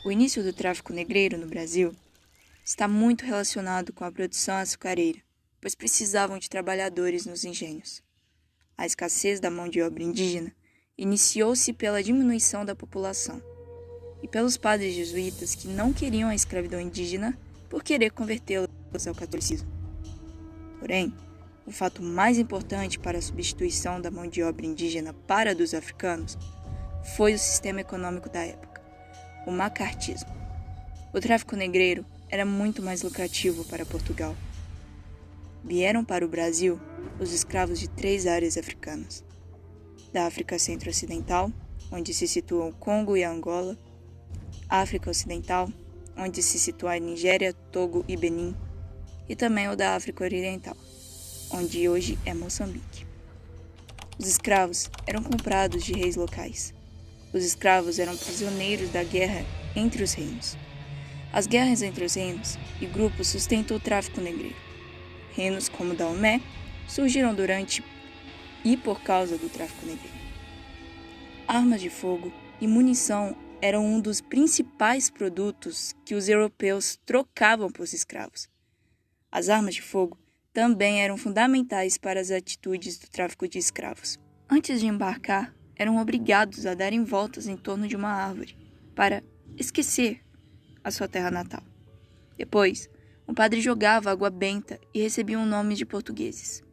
O início do tráfico negreiro no Brasil está muito relacionado com a produção açucareira, pois precisavam de trabalhadores nos engenhos. A escassez da mão de obra indígena iniciou-se pela diminuição da população e pelos padres jesuítas que não queriam a escravidão indígena por querer convertê-los ao catolicismo. Porém, o fato mais importante para a substituição da mão de obra indígena para a dos africanos foi o sistema econômico da época, o macartismo. O tráfico negreiro era muito mais lucrativo para Portugal. Vieram para o Brasil os escravos de 3 áreas africanas: da África Centro-Ocidental, onde se situam Congo e Angola; África Ocidental, onde se situa a Nigéria, Togo e Benin; e também o da África Oriental, onde hoje é Moçambique. Os escravos eram comprados de reis locais. Os escravos eram prisioneiros da guerra entre os reinos. As guerras entre os reinos e grupos sustentam o tráfico negreiro. Reinos como Daomé surgiram durante e por causa do tráfico negreiro. Armas de fogo e munição eram um dos principais produtos que os europeus trocavam por escravos. As armas de fogo também eram fundamentais para as atitudes do tráfico de escravos. Antes de embarcar, eram obrigados a darem voltas em torno de uma árvore para esquecer a sua terra natal. Depois, o padre jogava água benta e recebiam nomes de portugueses.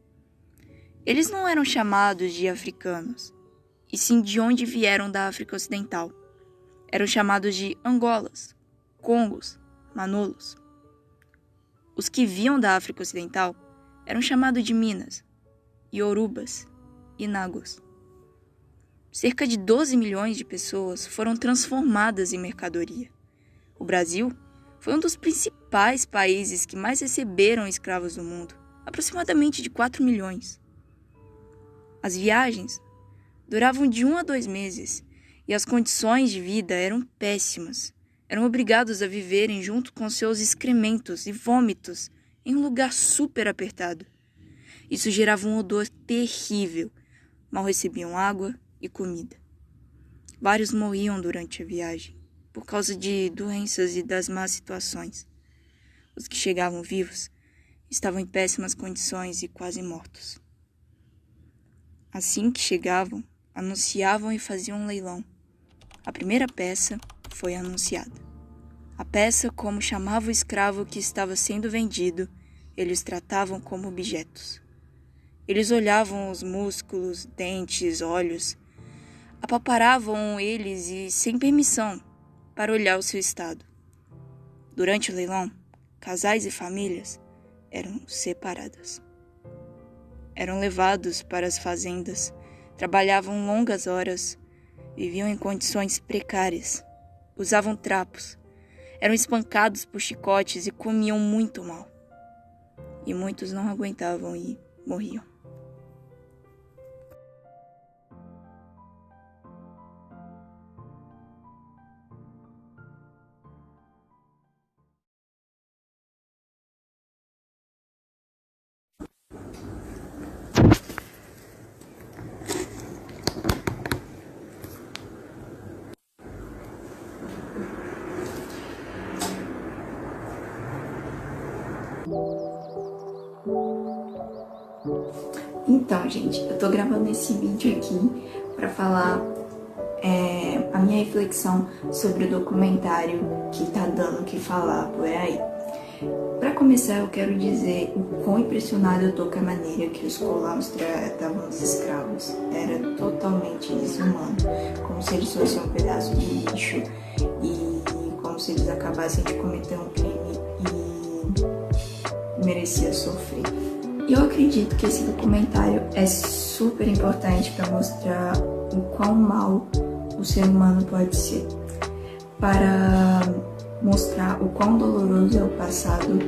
Eles não eram chamados de africanos, e sim de onde vieram da África Ocidental. Eram chamados de Angolas, Congos, Manolos. Os que vinham da África Ocidental eram chamados de Minas, Iorubas e Nagos. Cerca de 12 milhões de pessoas foram transformadas em mercadoria. O Brasil foi um dos principais países que mais receberam escravos do mundo, aproximadamente de 4 milhões. As viagens duravam de 1 a 2 meses e as condições de vida eram péssimas. Eram obrigados a viverem junto com seus excrementos e vômitos em um lugar super apertado. Isso gerava um odor terrível. Mal recebiam água e comida. Vários morriam durante a viagem por causa de doenças e das más situações. Os que chegavam vivos estavam em péssimas condições e quase mortos. Assim que chegavam, anunciavam e faziam um leilão. A primeira peça foi anunciada. A peça, como chamava o escravo que estava sendo vendido, eles tratavam como objetos. Eles olhavam os músculos, dentes, olhos, apalpavam eles e, sem permissão, para olhar o seu estado. Durante o leilão, casais e famílias eram separadas. Eram levados para as fazendas, trabalhavam longas horas, viviam em condições precárias, usavam trapos, eram espancados por chicotes e comiam muito mal. E muitos não aguentavam e morriam. Então, gente, eu tô gravando esse vídeo aqui para falar a minha reflexão sobre o documentário que tá dando o que falar por aí. Para começar, eu quero dizer o quão impressionado eu tô com a maneira que os colonos tratavam os escravos. Era totalmente desumano, como se eles fossem um pedaço de lixo e como se eles acabassem de cometer um crime e mereciam sofrer. E eu acredito que esse documentário é super importante para mostrar o quão mal o ser humano pode ser, para mostrar o quão doloroso é o passado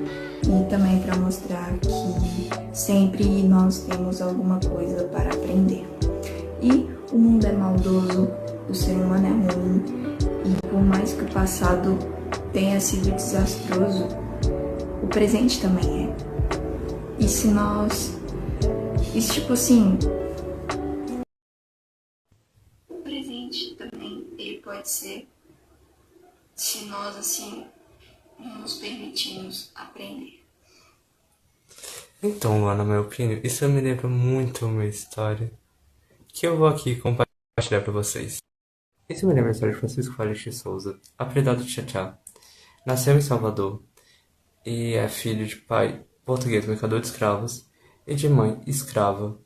e também para mostrar que sempre nós temos alguma coisa para aprender. E o mundo é maldoso, o ser humano é ruim, e por mais que o passado tenha sido desastroso, o presente também é. E se nós... tipo assim... O presente também, ele pode ser... Se nós, assim, não nos permitimos aprender. Então, Luana, na minha opinião, isso me lembra muito uma história que eu vou aqui compartilhar para vocês. Isso me lembra a história de Francisco Félix de Souza, apelidado de Tchá. Nasceu em Salvador e é filho de pai português mercador de escravos e de mãe escrava.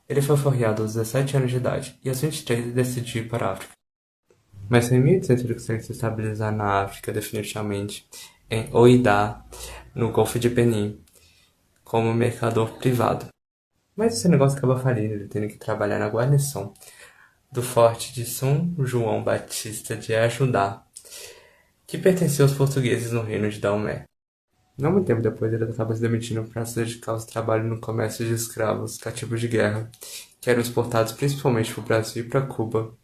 Ele foi forreado aos 17 anos de idade e aos 23 decidiu ir para a África. Mas em 1800 ele consegue se estabilizar na África definitivamente, em Oidah, no Golfo de Benin, como mercador privado. Mas esse negócio acaba falindo, ele tendo que trabalhar na guarnição do forte de São João Batista de Ajudá, que pertencia aos portugueses no reino de Daomé. Não muito tempo depois, ele acaba se demitindo para se dedicar ao trabalho no comércio de escravos cativos de guerra, que eram exportados principalmente para o Brasil e para Cuba,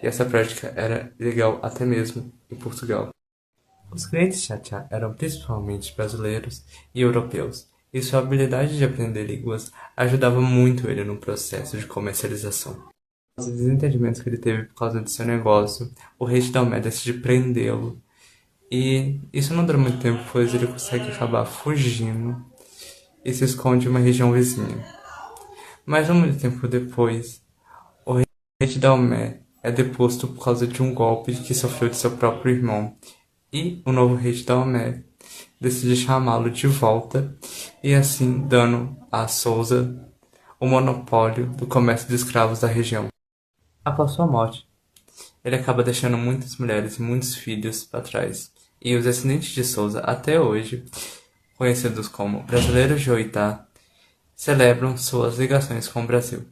e essa prática era legal até mesmo em Portugal. Os clientes de Tchá eram principalmente brasileiros e europeus, e sua habilidade de aprender línguas ajudava muito ele no processo de comercialização. Os desentendimentos que ele teve por causa do seu negócio, o rei de Daomé decide prendê-lo, e isso não dura muito tempo, pois ele consegue acabar fugindo e se esconde em uma região vizinha. Mas não muito tempo depois, o rei de Daomé é deposto por causa de um golpe que sofreu de seu próprio irmão, e o novo rei de Daomé decide chamá-lo de volta e assim dando a Souza o monopólio do comércio de escravos da região. Após sua morte, ele acaba deixando muitas mulheres e muitos filhos para trás, e os descendentes de Souza até hoje, conhecidos como brasileiros de Oidah, celebram suas ligações com o Brasil.